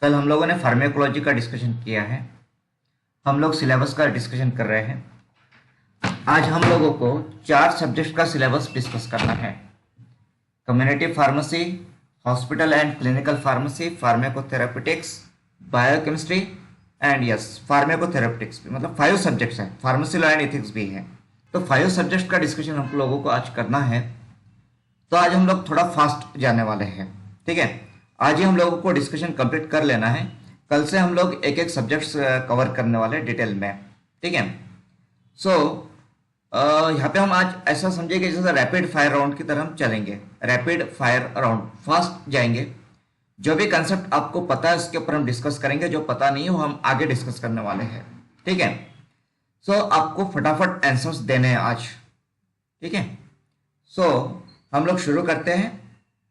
कल हम लोगों ने फार्मेकोलॉजी का डिस्कशन किया है। हम लोग सिलेबस का डिस्कशन कर रहे हैं। आज हम लोगों को 4 सब्जेक्ट का सिलेबस डिस्कस करना है। Community pharmacy, hospital and clinical pharmacy, pharmacotherapeutics, biochemistry and yes pharmacotherapeutics भी, मतलब 5 सब्जेक्ट्स हैं। फार्मेसी लॉ एंड एथिक्स भी है। तो 5 सब्जेक्ट का डिस्कशन हम लोगों को आज करना है। तो आज हम लोग थोड़ा फास्ट जाने वाले हैं, ठीक है। आज ही हम लोगों को डिस्कशन कंप्लीट कर लेना है। कल से हम लोग एक एक सब्जेक्ट्स कवर करने वाले हैं डिटेल में, ठीक है। सो यहाँ पे हम आज ऐसा समझे कि जैसे रैपिड फायर राउंड की तरह हम चलेंगे। रैपिड फायर राउंड, फास्ट जाएंगे। जो भी कंसेप्ट आपको पता है उसके ऊपर हम डिस्कस करेंगे, जो पता नहीं है वो हम आगे डिस्कस करने वाले हैं, ठीक है। सो आपको फटाफट आंसर्स देने हैं आज, ठीक है। सो हम लोग शुरू करते हैं।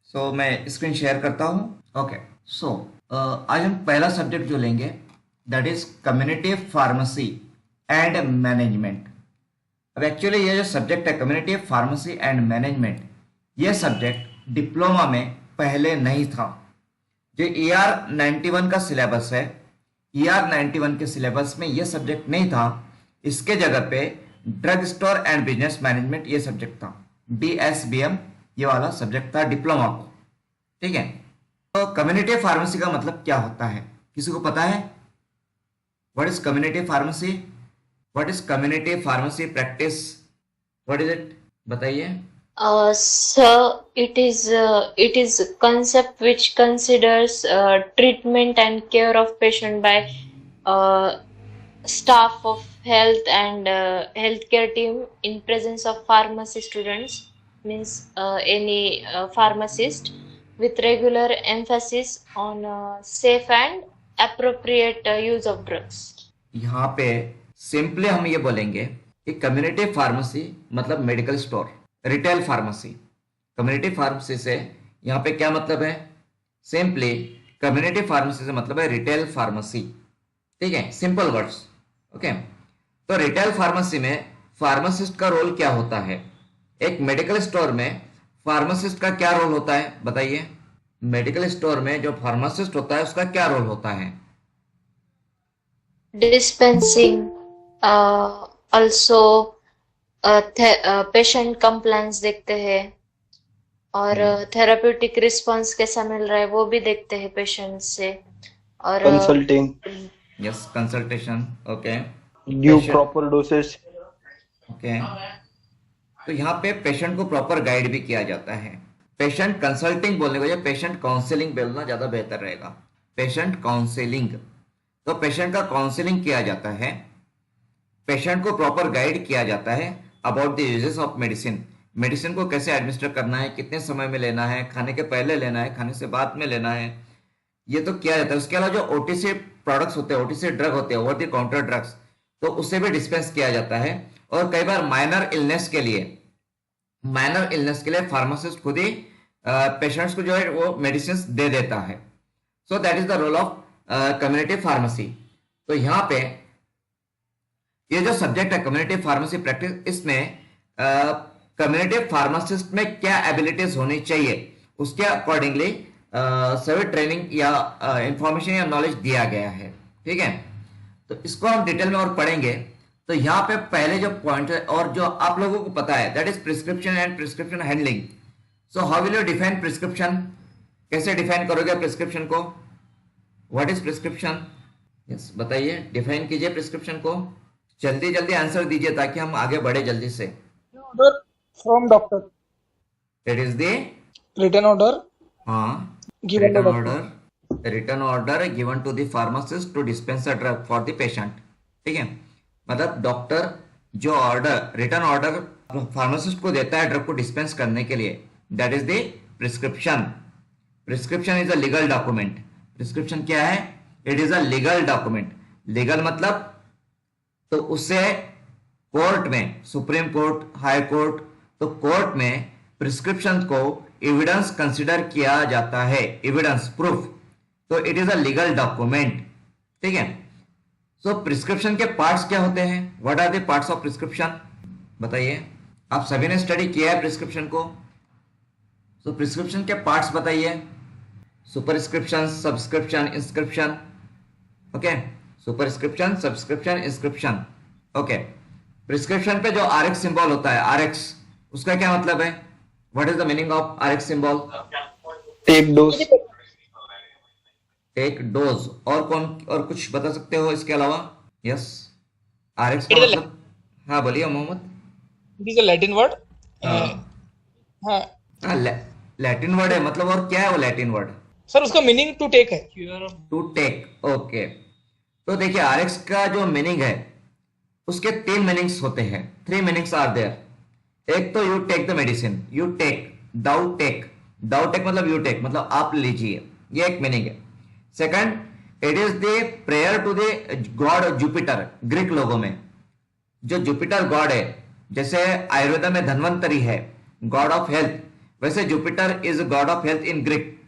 सो मैं स्क्रीन शेयर करता हूँ। ओके, सो आज हम पहला सब्जेक्ट जो लेंगे that is community pharmacy and management. अब एक्चुअली ये जो सब्जेक्ट है कम्युनिटी फार्मेसी एंड मैनेजमेंट, ये सब्जेक्ट डिप्लोमा में पहले नहीं था। जो ER91 का सिलेबस है, ER91 के सिलेबस में ये सब्जेक्ट नहीं था। इसके जगह पे drug store and business management ये सब्जेक्ट था। DSBM ये वाला सब्जेक्ट था डिप्लोमा को, ठीक है। तो कम्युनिटी फार्मेसी का मतलब क्या होता है, किसी को पता है? What is community pharmacy? What is community pharmacy practice? What is it, बताइए। So it is a concept which considers treatment and care of patient by uh, staff of health and healthcare team in presence of pharmacy students, means any pharmacist, with regular emphasis on safe and appropriate use of drugs. यहाँ पे simply हम ये बोलेंगे कि community pharmacy मतलब medical store, retail pharmacy. Community pharmacy से यहाँ पे क्या मतलब है? सिंपली कम्युनिटी फार्मेसी से मतलब है रिटेल फार्मेसी, ठीक है, सिंपल वर्ड्स, ओके। तो रिटेल फार्मेसी में फार्मासिस्ट का रोल क्या होता है? एक मेडिकल स्टोर में फार्मासिस्ट का क्या रोल होता है, बताइए। मेडिकल स्टोर में जो फार्मासिस्ट होता है उसका क्या रोल होता है? Dispensing, also पेशेंट कंप्लायंस देखते हैं, और थेराप्यूटिक रिस्पांस कैसा मिल रहा है वो भी देखते हैं पेशेंट से, और consulting, yes consultation, okay. Give proper dosage. Okay, तो यहाँ पे पेशेंट को प्रॉपर गाइड भी किया जाता है। पेशेंट कंसल्टिंग बोलने को या पेशेंट काउंसलिंग बोलना ज्यादा बेहतर रहेगा। पेशेंट काउंसलिंग, तो पेशेंट का काउंसलिंग किया जाता है, पेशेंट को प्रॉपर गाइड किया जाता है about the uses of medicine. Medicine को कैसे एडमिनिस्टर करना है, कितने समय में लेना है, खाने के पहले लेना है, खाने से बाद में लेना है, ये तो किया जाता है। उसके अलावा जो OTC प्रोडक्ट्स होते हैं, OTC ड्रग होते हैं, ओवर द काउंटर ड्रग्स, तो उससे भी डिस्पेंस किया जाता है। और कई बार माइनर इलनेस के लिए फार्मासिस्ट खुद ही पेशेंट्स को जो है वो मेडिसिन दे देता है। So that is the role of community pharmacy. तो यहाँ पे ये जो सब्जेक्ट है कम्युनिटी फार्मेसी प्रैक्टिस, इसमें कम्युनिटी फार्मासिस्ट में क्या एबिलिटीज होनी चाहिए उसके अकॉर्डिंगली सभी ट्रेनिंग या इंफॉर्मेशन या नॉलेज दिया गया है, ठीक है। तो इसको हम डिटेल में और पढ़ेंगे। तो यहाँ पे पहले जो पॉइंट है और जो आप लोगों को पता है that is prescription and prescription handling. So how will you define prescription? कैसे डिफाइन करोगे प्रिस्क्रिप्शन को? What is prescription? यस बताइए, डिफाइन कीजिए प्रिस्क्रिप्शन को। जल्दी जल्दी आंसर दीजिए ताकि हम आगे बढ़े जल्दी से। Order from doctor. It is the Written order हाँ, given to return doctor. Order, return order given to the pharmacist to dispense a drug for the patient, ठीक है। मतलब डॉक्टर जो ऑर्डर, रिटर्न ऑर्डर फार्मासिस्ट को देता है drug को dispense करने के लिए, that is the prescription. Prescription is a legal document. Prescription क्या है? It is a legal document. Legal मतलब तो उससे कोर्ट में, सुप्रीम कोर्ट, हाई कोर्ट, तो कोर्ट में प्रिस्क्रिप्शन को एविडेंस कंसिडर किया जाता है, एविडेंस प्रूफ। तो it is a legal document, ठीक है। सो प्रिस्क्रिप्शन के पार्ट्स क्या होते हैं? What are the parts of prescription, बताइए। आप सभी ने स्टडी किया है प्रिस्क्रिप्शन को, सो प्रिस्क्रिप्शन के पार्ट्स बताइए। Superscription, subscription, inscription, okay, superscription, subscription, inscription, okay. Prescription पे जो RX सिंबल होता है, RX, उसका क्या मतलब है? What is the meaning of RX symbol? Take dose. Take dose. और कौन, और कुछ बता सकते हो इसके अलावा? यस, RX It का is a मतलब, हाँ बोलिए Mohammad. it is a Latin word. हाँ हाँ हाँ, लैटिन वर्ड है मतलब, और क्या है वो लैटिन वर्ड? सर, उसका मीनिंग टू टेक है. To take, okay. तो देखिए RX का जो मीनिंग है, उसके 3 मीनिंग्स होते हैं, 3 मीनिंग्स आर देयर। एक तो you take the medicine, you take, thou take, thou take मतलब यू टेक, मतलब आप लीजिए, ये एक मीनिंग है। Second, it is the prayer to the god Jupiter, Greek लोगों में जो जुपिटर गॉड है, जैसे आयुर्वेदा में धन्वंतरी है गॉड ऑफ हेल्थ, वैसे Jupiter is god of health in Greek,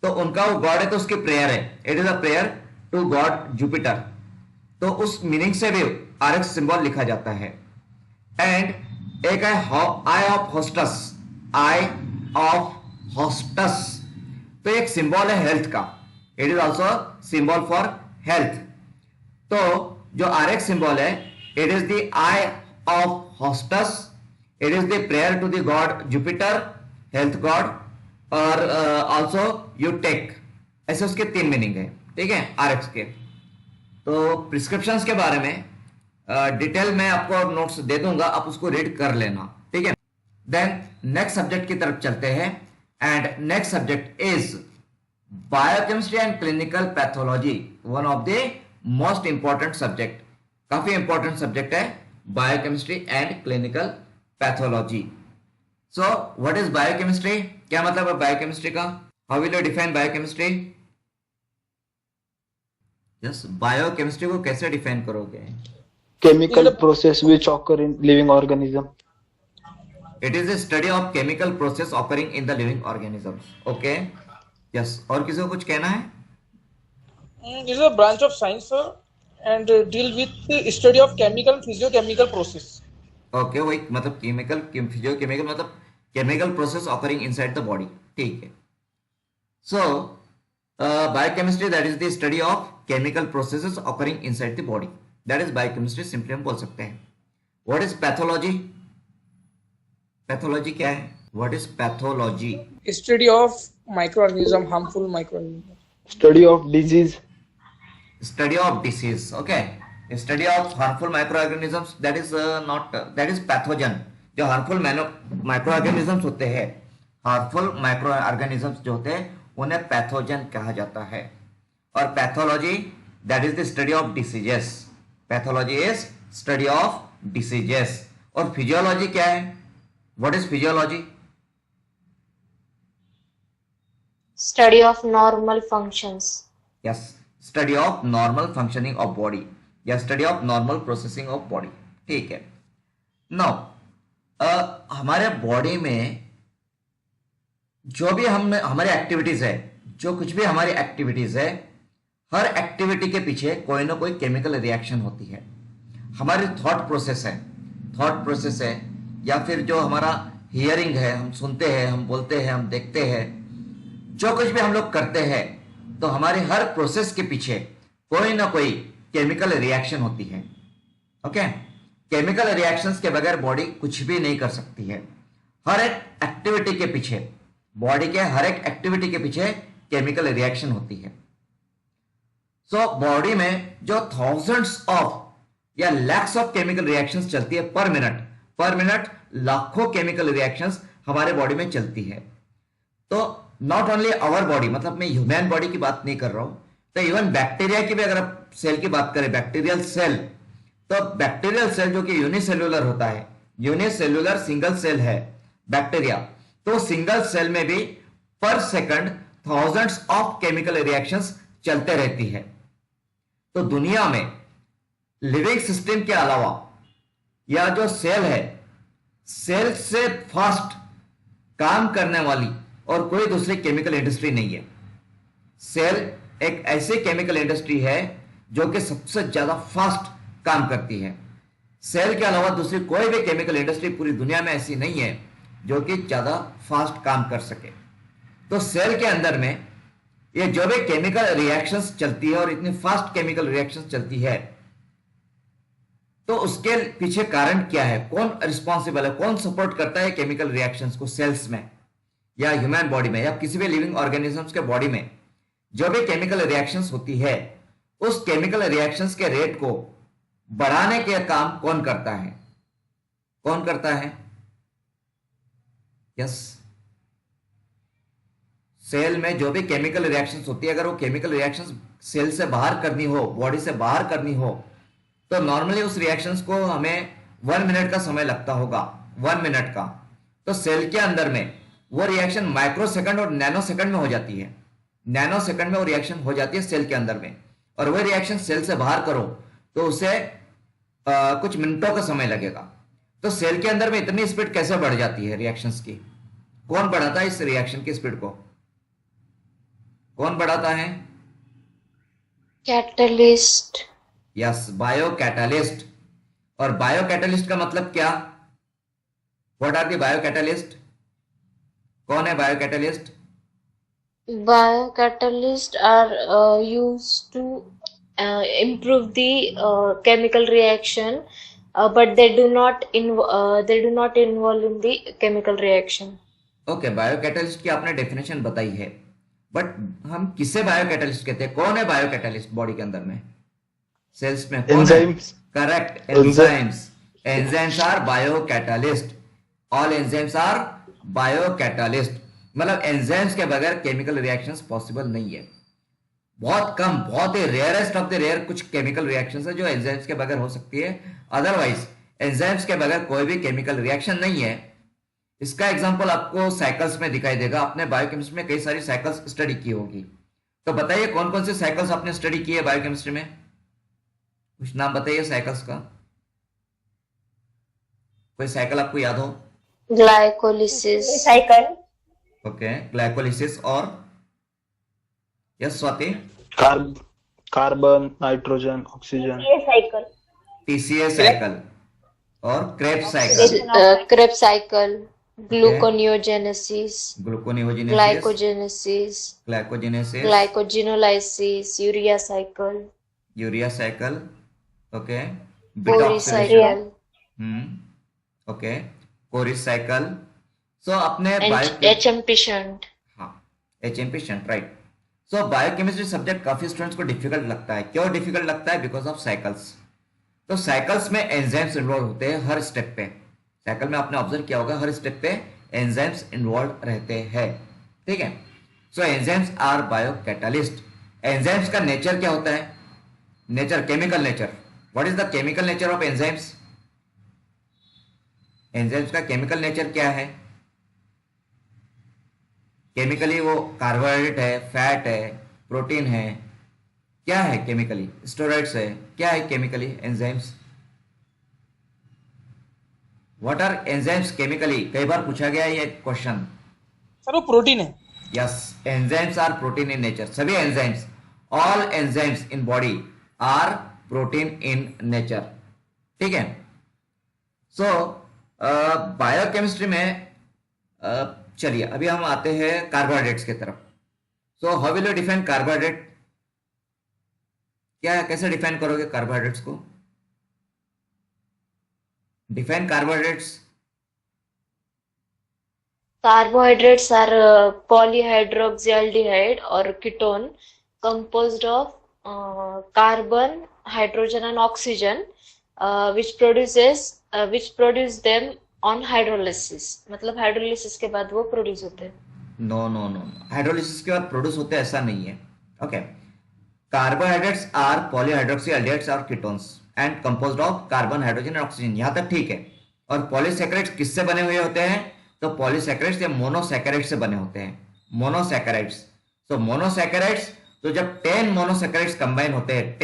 तो उनका वो गॉड है तो उसकी प्रेयर है, it is a prayer to god Jupiter, तो उस मीनिंग से भी RX सिंबल लिखा जाता है। एंड एक है आई ऑफ होस्टस, आई ऑफ होस्टस, तो एक सिंबल है हेल्थ का, it is also symbol for health. तो जो RX सिंबल है, it is the eye of होस्टस, it is the prayer to the god Jupiter, health god, और ऑल्सो यू टेक, ऐसे उसके 3 मीनिंग है, ठीक है RX के। तो प्रिस्क्रिप्शंस के बारे में डिटेल में आपको नोट्स दे दूंगा, आप उसको रीड कर लेना, ठीक है। देन नेक्स्ट सब्जेक्ट की तरफ चलते हैं, and next subject is biochemistry and clinical pathology, one of the most important subject, काफी इंपॉर्टेंट सब्जेक्ट है biochemistry and clinical pathology. So what is biochemistry, क्या मतलब है बायोकेमिस्ट्री का? How will you define biochemistry? Yes, biochemistry को कैसे define करोगे? Chemical process which occur in living organism. It is a study of chemical process occurring in the living organisms. Okay. Yes. और किसी को कुछ कहना है? This is a branch of science, sir, and deal with the study of chemical and physiochemical process. Okay, वही मतलब chemical, physiochemical मतलब chemical process occurring inside the body, ठीक है। So biochemistry that is the study of chemical processes occurring inside the body, that is biochemistry, simply हम बोल सकते हैं। What is pathology? Pathology क्या है? What is pathology? Study of microorganism, harmful microorganism. Study of disease. Study of disease, okay. Study of harmful microorganisms, that is not that is pathogen। जो harmful microorganisms होते हैं, harmful microorganisms जो होते हैं उन्हें pathogen कहा जाता है। और pathology that is the study of diseases, pathology is study of diseases. और फिजियोलॉजी क्या है? What is physiology? Study of normal functions. Yes, study of normal functioning of body या study of normal processing of body, ठीक है। Now हमारे body में जो भी हम हमारी एक्टिविटीज है, जो कुछ भी हमारी एक्टिविटीज है, हर एक्टिविटी के पीछे कोई ना कोई केमिकल रिएक्शन होती है। हमारी थॉट प्रोसेस है, थॉट प्रोसेस है, या फिर जो हमारा हियरिंग है, हम सुनते हैं, हम बोलते हैं, हम देखते हैं, जो कुछ भी हम लोग करते हैं, तो हमारे हर प्रोसेस के पीछे कोई ना कोई केमिकल रिएक्शन होती है, ओके। केमिकल रिएक्शंस के बगैर बॉडी कुछ भी नहीं कर सकती है। हर एक एक्टिविटी के पीछे, बॉडी के हर एक एक्टिविटी के पीछे केमिकल रिएक्शन होती है। सो बॉडी में जो थाउजेंड्स ऑफ या लैक्स ऑफ केमिकल रिएक्शंस चलती है पर मिनट लाखों केमिकल रिएक्शंस हमारे बॉडी में चलती है। तो नॉट ओनली आवर बॉडी, मतलब मैं ह्यूमन बॉडी की बात नहीं कर रहा हूं, तो इवन बैक्टीरिया की भी अगर आप सेल की बात करें, बैक्टीरियल सेल, तो बैक्टीरियल सेल जो कि यूनिसेल्युलर होता है, यूनिसेल्युलर सिंगल सेल है बैक्टीरिया, तो सिंगल सेल में भी पर second thousands of chemical reactions चलते रहती है। तो दुनिया में लिविंग सिस्टम के अलावा या जो सेल है, सेल से फास्ट काम करने वाली और कोई दूसरी केमिकल इंडस्ट्री नहीं है। सेल एक ऐसी केमिकल इंडस्ट्री है जो कि सबसे ज्यादा फास्ट काम करती है। सेल के अलावा दूसरी कोई भी केमिकल इंडस्ट्री पूरी दुनिया में ऐसी नहीं है जो कि ज्यादा फास्ट काम कर सके। तो सेल के अंदर में ये जो भी केमिकल रिएक्शंस चलती है और इतनी फास्ट केमिकल रिएक्शंस चलती है, तो उसके पीछे कारण क्या है, कौन रिस्पॉन्सिबल है, कौन सपोर्ट करता है केमिकल रिएक्शंस को सेल्स में या ह्यूमन बॉडी में या किसी भी लिविंग ऑर्गेनिजम्स के बॉडी में। जो भी केमिकल रिएक्शंस होती है, उस केमिकल रिएक्शंस के रेट को बढ़ाने के काम कौन करता है, कौन करता है? यस, सेल में जो भी केमिकल रिएक्शंस होती है, अगर वो केमिकल रिएक्शंस सेल से बाहर करनी हो, बॉडी से बाहर करनी हो, तो नॉर्मली उस रिएक्शंस को हमें 1 मिनट का समय लगता होगा, 1 मिनट का। तो सेल के अंदर में वो रिएक्शन माइक्रो सेकंड और नैनो सेकंड में हो जाती है, नैनो सेकंड में वो रिएक्शन हो जाती है सेल के अंदर में। और वो रिएक्शन सेल से बाहर करो तो उसे कुछ मिनटों का समय लगेगा। तो सेल के अंदर में इतनी स्पीड कैसे बढ़ जाती है रिएक्शंस की? कौन बढ़ाता है इस रिएक्शन की स्पीड को? कौन बढ़ाता है? कैटलिस्ट। Yes, bio catalyst. और बायो कैटालिस्ट का मतलब क्या? What are the bio catalyst? कौन है bio catalyst? Biocatalysts are used to improve the chemical reaction, but they do not involve in the chemical reaction. Okay, bio catalyst की आपने definition बताई है, बट हम किसे बायो कैटालिस्ट कहते हैं? कौन है बायो कैटालिस्ट बॉडी के अंदर में, सेल्स में? कौन है? Enzymes. Correct, enzymes. Enzymes are bio catalyst. All enzymes are bio catalyst. मतलब एंजाइम्स के बगैर केमिकल रिएक्शंस पॉसिबल नहीं है। बहुत कम, बहुत ही रेयरेस्ट ऑफ द रेयर कुछ केमिकल रिएक्शंस है जो एंजाइम्स के बगैर हो सकती है, अदरवाइज एंजाइम्स के बगैर कोई भी केमिकल रिएक्शन नहीं है। इसका एग्जांपल आपको साइकिल्स में दिखाई देगा। आपने बायोकेमिस्ट्री में कई सारी साइकिल्स स्टडी की होगी, तो बताइए कौन कौन से साइकिल्स आपने स्टडी की है बायोकेमिस्ट्री में? कुछ नाम बताइए साइकिल्स का। कोई साइकिल आपको याद हो? Glycolysis. Cycle, okay, glycolysis. और yes Swati? Carbon, nitrogen, oxygen. ये साइकिल, टीसीए साइकिल और Krebs cycle. Krebs cycle, gluconeogenesis, gluconeogenesis, glycogenesis, glycogenesis, glycogenolysis, urea cycle, urea cycle, okay, beta Cori oxidation, cycle, okay, Cori's cycle. So अपने and bio, HMP shunt. हाँ, HMP shunt, right. So biochemistry subject काफी students को difficult लगता है। क्यों difficult लगता है? Because of cycles. तो साइकिल्स में एंजाइम्स इन्वॉल्व होते हैं हर स्टेप पे। साइकिल में आपने ऑब्जर्व किया होगा, हर स्टेप पे एंजाइम्स इन्वॉल्व रहते हैं, ठीक है। So enzymes are bio catalyst. Enzymes का नेचर क्या होता है? Nature, chemical nature. What is the chemical nature of enzymes? Enzymes का केमिकल नेचर क्या है? केमिकली वो कार्बोहाइड्रेट है, फैट है, प्रोटीन है, क्या है केमिकली? स्टेरॉइड्स है, क्या है chemically enzymes? What are enzymes chemically? कई बार पूछा गया है ये क्वेश्चन। सर वो प्रोटीन है। Yes, enzymes are protein in nature. सभी enzymes, all enzymes in body are protein in nature, ठीक है। सो बायोकेमिस्ट्री में चलिए अभी हम आते हैं कार्बोहाइड्रेट्स की तरफ। So how will you define carbohydrate? क्या, कैसे डिफाइन करोगे कार्बोहाइड्रेट्स को? Define carbohydrates. Carbohydrates are polyhydroxyaldehyde or ketone composed of carbon, hydrogen, and oxygen, which produce them on hydrolysis. मतलब hydrolysis के बाद वो produce होते हैं। नो नो नो, हाइड्रोलिसिस के बाद प्रोड्यूस होते हैं ऐसा नहीं है, okay. Carbohydrates are polyhydroxy aldehydes और ketones and composed of carbon, hydrogen और ऑक्सीजन, यहां तक ठीक है। और पॉलीसैकेराइड्स किससे बने हुए होते हैं? तो पॉलीसैकेराइड्स या मोनोसैकेराइड्स से बने होते हैं, मोनोसैकेराइड्स। तो मोनोसैकेराइड्स, तो जब 10 मोनोसैकेराइड्स कंबाइन होते हैं,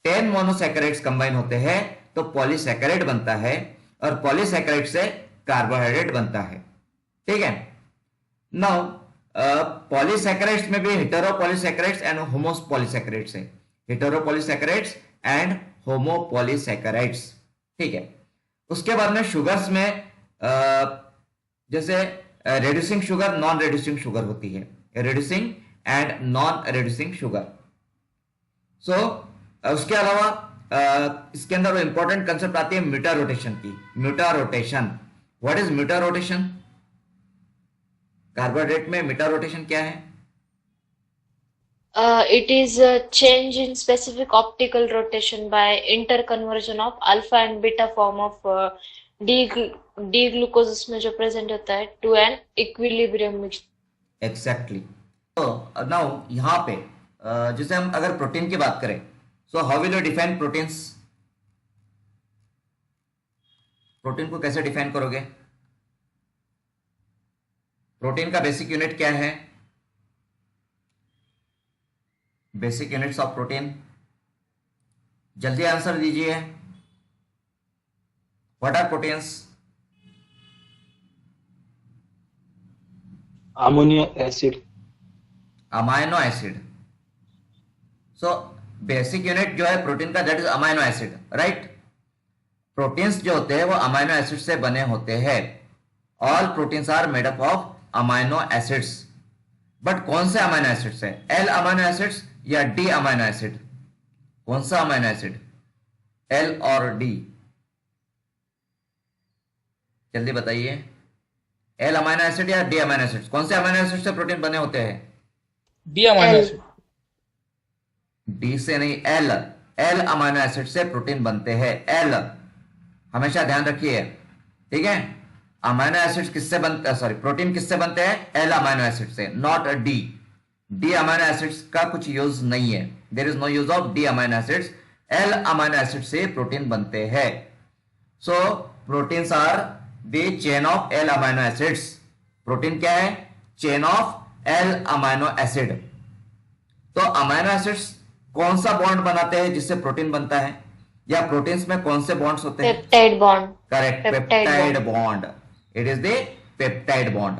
10 मोनोसैकेराइड्स कंबाइन होते हैं तो पॉलीसैकेराइड बनता है, और पॉलीसैकेराइड से कार्बोहाइड्रेट बनता है, ठीक है। नाउ पॉलीसैकेराइड्स में भी हेटेरोपॉलीसैकेराइड्स एंड होमोपॉलीसैकेराइड्स है, हेटेरोपॉलीसैकेराइड्स एंड होमोपॉलीसैकेराइड्स, ठीक है। उसके बाद में शुगर्स में जैसे reducing sugar, non reducing sugar होती है, reducing and non reducing sugar. So उसके अलावा इसके अंदर इंपॉर्टेंट कंसेप्ट आती है म्यूटा रोटेशन की। Mutarotation, what is mutarotation? Carbohydrate में म्यूटा रोटेशन क्या है? It is a change in specific optical rotation by interconversion of alpha and beta form of D-glucose उसमें जो present होता है to an equilibrium mixture. Exactly. तो now यहाँ पे जैसे हम अगर प्रोटीन की बात करें, so how will you define proteins? Protein को कैसे डिफाइन करोगे? प्रोटीन का बेसिक यूनिट क्या है? बेसिक यूनिट्स ऑफ प्रोटीन, जल्दी आंसर दीजिए। What are proteins? Ammonia acid. Amino acid. So basic unit जो है प्रोटीन का that is amino acid, right? Proteins जो होते हैं वो अमाइनो एसिड से बने होते हैं। All proteins are made up of amino acids. But कौन से अमाइनो एसिड्स है? एल अमाइनो एसिड्स या डी अमाइनो एसिड? कौन सा अमाइनो एसिड, एल और डी? जल्दी बताइए। एल अमाइनो एसिड या डी अमाइनो एसिड? कौन से अमाइनो एसिड से प्रोटीन बने होते हैं? D amino L. Acid. D से नहीं, एल। एल अमाइनो एसिड से प्रोटीन बनते हैं। एल, हमेशा ध्यान रखिए, ठीक है? अमाइनो एसिड किससे बनते, सॉरी प्रोटीन किससे बनते हैं? एल अमाइनो एसिड से, not D. D amino acids का कुछ यूज नहीं है, there is no use of D amino acids. L amino acid से प्रोटीन बनते हैं। So proteins are the chain of L amino acids. Protein क्या है? Chain of L amino acid. तो अमाइनो एसिड्स कौन सा बॉन्ड बनाते हैं जिससे प्रोटीन बनता है? या प्रोटीन्स में कौन से बॉन्ड्स होते हैं? Peptide bond. Correct, Peptide peptide bond. It is the peptide bond.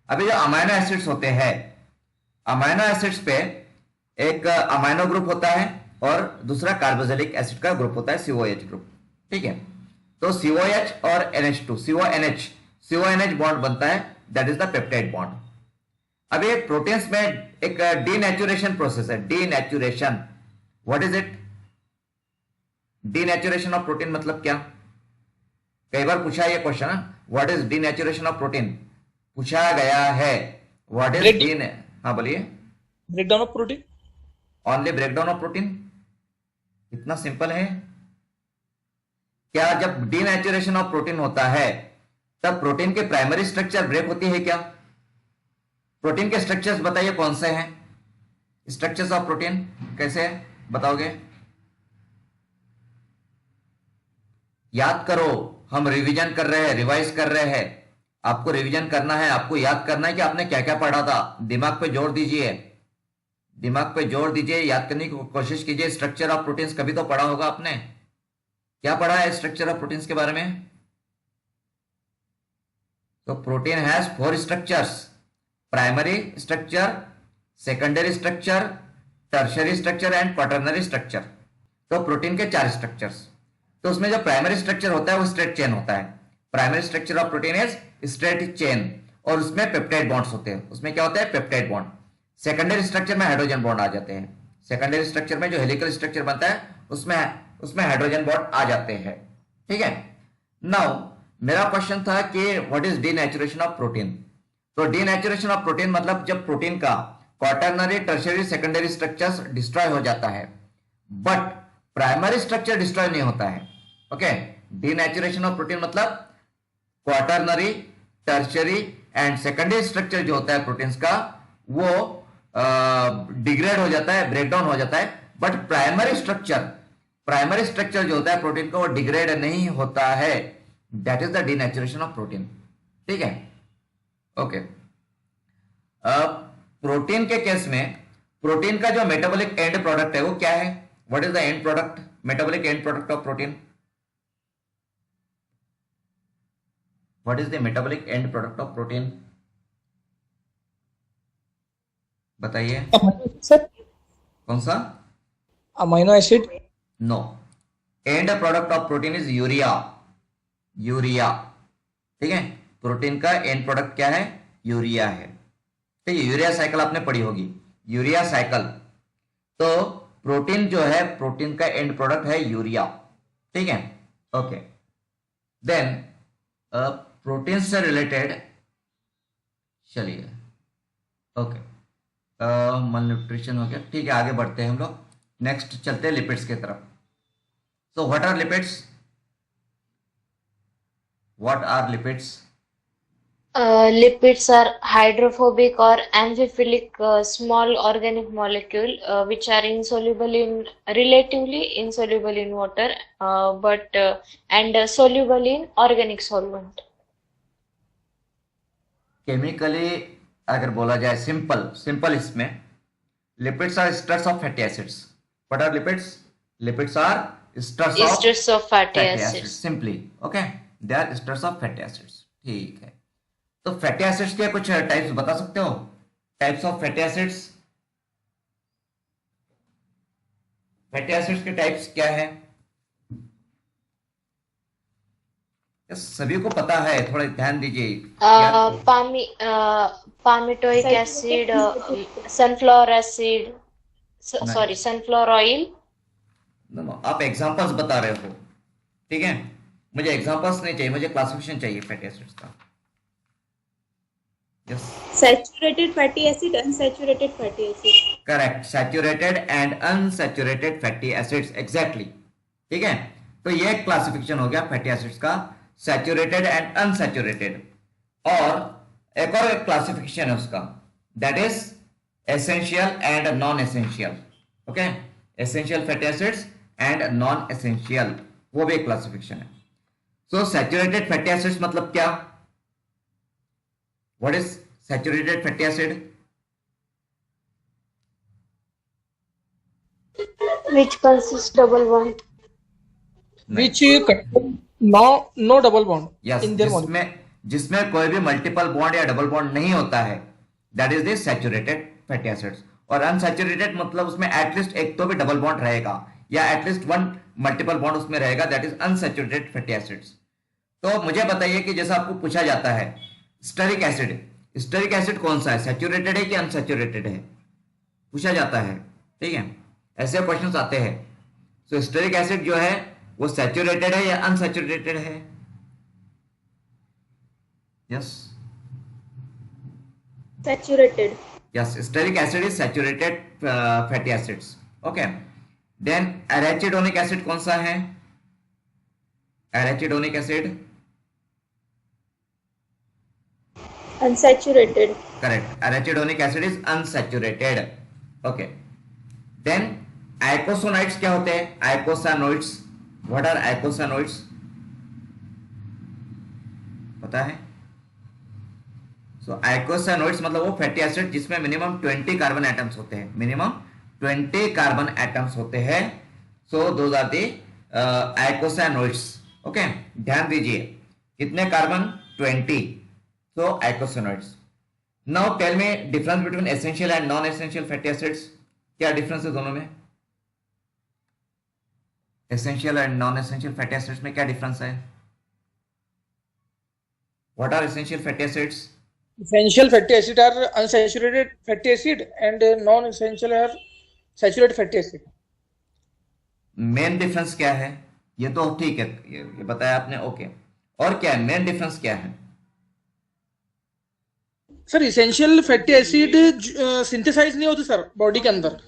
अभी जो अमाइनो एसिड्स होते हैं, अमाइनो एसिड्स पे एक अमाइनो ग्रुप होता है और दूसरा कार्बोक्सिलिक एसिड का ग्रुप होता है, COH ग्रुप, ठीक है? तो COH और NH2, CONH बॉन्ड बनता है, that is the peptide bond. अब ये प्रोटीन्स में एक डीनेचुरेशन प्रोसेस है। Denaturation, what is it? Denaturation of protein मतलब क्या? कई बार पूछा है ये question, what is denaturation of protein? पूछा गया है। व्हाट इज डीन, हाँ बोलिए। Breakdown of protein. Only breakdown of protein, इतना सिंपल है क्या? जब डीनेचुरेशन ऑफ प्रोटीन होता है तब प्रोटीन के प्राइमरी स्ट्रक्चर ब्रेक होती है क्या? प्रोटीन के स्ट्रक्चर्स बताइए कौन से हैं? स्ट्रक्चर्स ऑफ प्रोटीन कैसे बताओगे? याद करो, हम रिवीजन कर रहे हैं, रिवाइज कर रहे हैं। आपको रिवीजन करना है, आपको याद करना है कि आपने क्या क्या पढ़ा था। दिमाग पे जोर दीजिए, दिमाग पे जोर दीजिए, याद करने की कोशिश कीजिए। स्ट्रक्चर ऑफ प्रोटीन्स कभी तो पढ़ा होगा आपने। क्या पढ़ा है स्ट्रक्चर ऑफ प्रोटीन्स के बारे में? तो protein has 4 structures: primary structure, secondary structure, tertiary structure and quaternary structure. तो प्रोटीन के 4 स्ट्रक्चर्स। तो उसमें जो प्राइमरी स्ट्रक्चर होता है वो स्ट्रेट चेन होता है। Primary structure of protein is straight chain, और उसमें पेप्टाइड बॉन्ड्स होते हैं। उसमें क्या होता है? Peptide bond. सेकेंडरी स्ट्रक्चर में हाइड्रोजन बॉन्ड आ जाते हैं। सेकेंडरी स्ट्रक्चर में जो हेलिकल स्ट्रक्चर बनता है उसमें हाइड्रोजन बॉन्ड आ जाते हैं, ठीक है? नाउ मेरा क्वेश्चन था कि what is denaturation of protein. तो डीनेचुरेशन ऑफ प्रोटीन मतलब जब प्रोटीन का quaternary, tertiary, secondary structures destroy हो जाता है बट प्राइमरी स्ट्रक्चर डिस्ट्रॉय नहीं होता है। ओके, डीनेचुरेशन ऑफ प्रोटीन मतलब quaternary, tertiary and secondary structure जो होता है प्रोटीन्स का वो डिग्रेड हो जाता है, ब्रेकडाउन हो जाता है, बट प्राइमरी स्ट्रक्चर जो होता है प्रोटीन का वो डिग्रेड नहीं होता है। That is the denaturation of protein, ठीक है? ओके, प्रोटीन के केस में प्रोटीन का जो मेटाबॉलिक एंड प्रोडक्ट है वो क्या है? What is the end product, metabolic end product of protein? What is the metabolic end product of protein? बताइए। सर, कौन सा? Amino acid. No, end product of protein is urea. ठीक है? Protein का एंड प्रोडक्ट क्या है? Urea है। ठीक है, यूरिया साइकिल आपने पढ़ी होगी। Urea cycle. तो प्रोटीन जो है, प्रोटीन का एंड प्रोडक्ट है यूरिया, ठीक है। ओके, देन प्रोटीन से रिलेटेड, चलिए ओके, मल न्यूट्रिशन हो गया, ठीक है। आगे बढ़ते हैं हम लोग, नेक्स्ट चलते हैं लिपिड्स की तरफ। So what are lipids? What are lipids? Lipids are hydrophobic or amphiphilic small organic molecule which are insoluble in relatively insoluble in water but and soluble in organic solvent. Chemically अगर बोला जाए, simple इसमें, lipids are esters of fatty acids. What are lipids? Lipids are esters of Esters of fatty fatty acids, acids. Simply, okay, they are esters of fatty acids, ठीक है। तो fatty acids के कुछ types बता सकते हो? Types of fatty acids, fatty acids के types क्या है? सभी को पता है, थोड़ा ध्यान दीजिए। Palmitoic acid, sunflower acid, sorry, sunflower oil. No, आप एग्जांपल्स बता रहे हो, ठीक है। मुझे एग्जांपल्स नहीं चाहिए, मुझे क्लासिफिकेशन चाहिए फैटी एसिड्स का। Yes, Saturated fatty acid, unsaturated fatty acid. Correct, saturated and unsaturated fatty acids, exactly, ठीक है। तो ये क्लासिफिकेशन हो गया फैटी एसिड्स का, सैचुरेटेड एंड अनसैचुरेटेड। और एक और क्लासिफिकेशन है उसका, that is essential and non essential, okay, essential fatty acids and non essential, वो भी एक क्लासिफिकेशन है। सो सैचुरेटेड फैटी एसिड्स मतलब क्या? What is saturated fatty acid? Which consists double bond. which contain no double bond yes, in their molecule. जिसमें कोई भी multiple bond या डबल बॉन्ड नहीं होता है, that is the saturated fatty acids. और अनसैचुरेटेड मतलब उसमें एटलीस्ट एक तो भी डबल बॉन्ड रहेगा या एटलीस्ट वन मल्टीपल बॉन्ड उसमें रहेगा, that is unsaturated fatty acids. तो मुझे बताइए कि जैसा आपको पूछा जाता है स्टेरिक एसिड, स्टेरिक एसिड कौन सा है, सैचुरेटेड है कि अनसैचुरेटेड है, पूछा जाता है, ठीक है। ऐसे क्वेश्चंस आते हैं। सो स्टेरिक एसिड जो है वो सैचुरेटेड है या अनसैचुरेटेड है? Yes, Saturated. yes, stearic acid is saturated fatty acids, okay. Then arachidonic acid कौन सा है? arachidonic acid, Unsaturated. correct, arachidonic acid is unsaturated, okay. Then icosanoids क्या होते हैं? icosanoids, what are icosanoids? पता है? सो आइकोसानोइड्स मतलब वो फैटी एसिड जिसमें मिनिमम 20 कार्बन एटम्स होते हैं, मिनिमम 20 कार्बन एटम्स होते हैं। So those are the eicosanoids, okay. ध्यान दीजिए, कितने carbon? 20। So eicosanoids. Now tell me difference between essential and non essential fatty acids, क्या डिफरेंस है दोनों में? Essential and non essential fatty acids में क्या डिफरेंस है? What are essential fatty acids? Essential fatty acid are unsaturated fatty acid and non-essential are saturated fatty acid. Main difference क्या है? ये तो ठीक है, ये बताया आपने, ओके। और क्या है मेन डिफरेंस, क्या है? Sir essential fatty acid synthesize नहीं होते सर बॉडी के अंदर,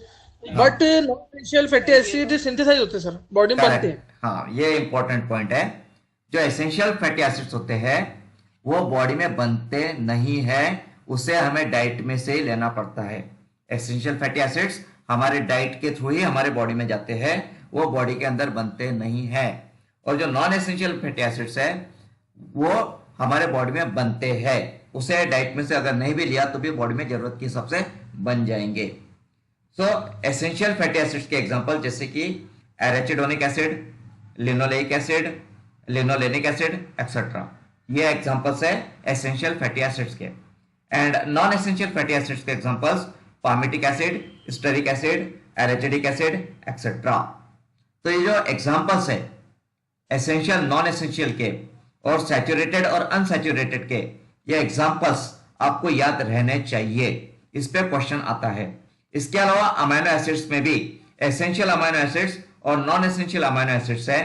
but non essential fatty acid synthesize होते सर, बॉडी में बनते हैं। हाँ, ये इंपॉर्टेंट पॉइंट है। जो एसेंशियल फैटी एसिड्स होते हैं वो बॉडी में बनते नहीं है, उसे हमें डाइट में से ही लेना पड़ता है। एसेंशियल फैटी एसिड्स हमारे डाइट के थ्रू ही हमारे बॉडी में जाते हैं, वो बॉडी के अंदर बनते नहीं है। और जो नॉन एसेंशियल फैटी एसिड्स है वो हमारे बॉडी में बनते हैं, उसे डाइट में से अगर नहीं भी लिया तो भी बॉडी में जरूरत के हिसाब से बन जाएंगे। सो एसेंशियल फैटी एसिड्स के एग्जांपल जैसे कि arachidonic acid, linoleic acid, linolenic acid etcetera, ये एग्जांपल्स है एसेंशियल फैटी एसिड्स के। And non essential fatty acids के examples palmitic acid, stearic acid, arachidic acid etcetera. तो ये जो एग्जांपल्स है एसेंशियल नॉन एसेंशियल के और सैचुरेटेड और अनसैचुरेटेड के, ये एग्जांपल्स आपको याद रहने चाहिए, इस पे क्वेश्चन आता है। इसके अलावा अमीनो एसिड्स में भी एसेंशियल अमीनो एसिड्स और नॉन एसेंशियल अमीनो एसिड्स है।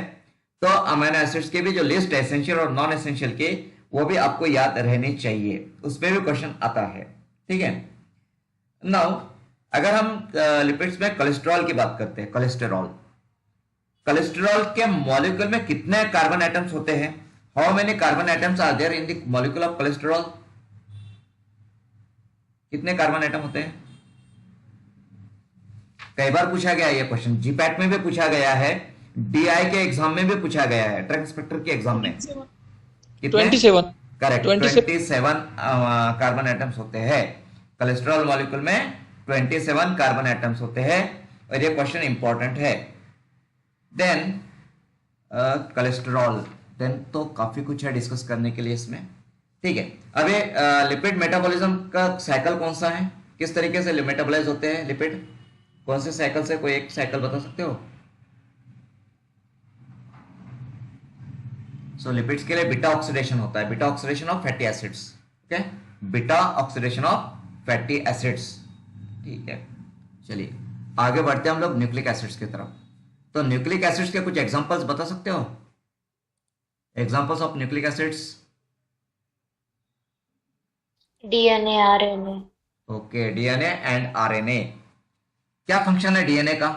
तो अमीनो एसिड्स की भी जो लिस्ट है एसेंशियल और नॉन एसेंशियल की, वो भी आपको याद रहनी चाहिए, उसमें भी क्वेश्चन आता है। ठीक है। नाउ अगर हम लिपिड्स में कोलेस्ट्रॉल की बात करते हैं, कोलेस्ट्रॉल के मॉलिक्यूल में कितने कार्बन एटम्स होते हैं? How many carbon atoms are there in the molecule of cholesterol? कितने कार्बन एटम होते हैं? कई बार पूछा गया ये क्वेश्चन, जीपैट में भी पूछा गया है, डीआई के एग्जाम में भी पूछा गया है, ड्रग इंस्पेक्टर के एग्जाम में। कितने? 27. करेक्ट, 27 कार्बन एटम्स होते हैं कोलेस्ट्रॉल मॉलिक्यूल में। 27 कार्बन एटम्स होते हैं और ये क्वेश्चन इंपॉर्टेंट है। देन कोलेस्ट्रॉल, देन तो काफी कुछ है डिस्कस करने के लिए इसमें। ठीक है। अब ये लिपिड मेटाबॉलिज्म का साइकिल कौन सा है, किस तरीके से मेटाबोलाइज होते हैं लिपिड, कौन से साइकिल से? कोई एक साइकिल बता सकते हो? सो लिपिड्स के लिए बीटा ऑक्सीडेशन होता है, beta oxidation of fatty acids. Okay, beta oxidation of fatty acids. ठीक है, चलिए आगे बढ़ते हैं हम लोग न्यूक्लिक एसिड्स की तरफ। तो न्यूक्लिक एसिड्स के कुछ एग्जांपल्स बता सकते हो? Examples of nucleic acids? DNA, RNA. Okay, DNA and RNA. क्या फंक्शन है डीएनए का?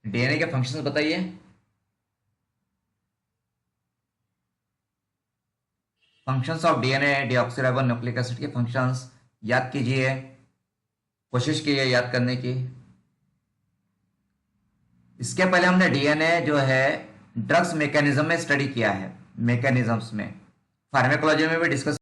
डीएनए के फंक्शंस बताइए। Functions of DNA, deoxyribo nucleic acid के फंक्शंस याद कीजिए, कोशिश कीजिए याद करने की। इसके पहले हमने डीएनए जो है ड्रग्स मैकेनिज्म में स्टडी किया है, मैकेनिज्म्स में, फार्माकोलॉजी में भी डिस्कस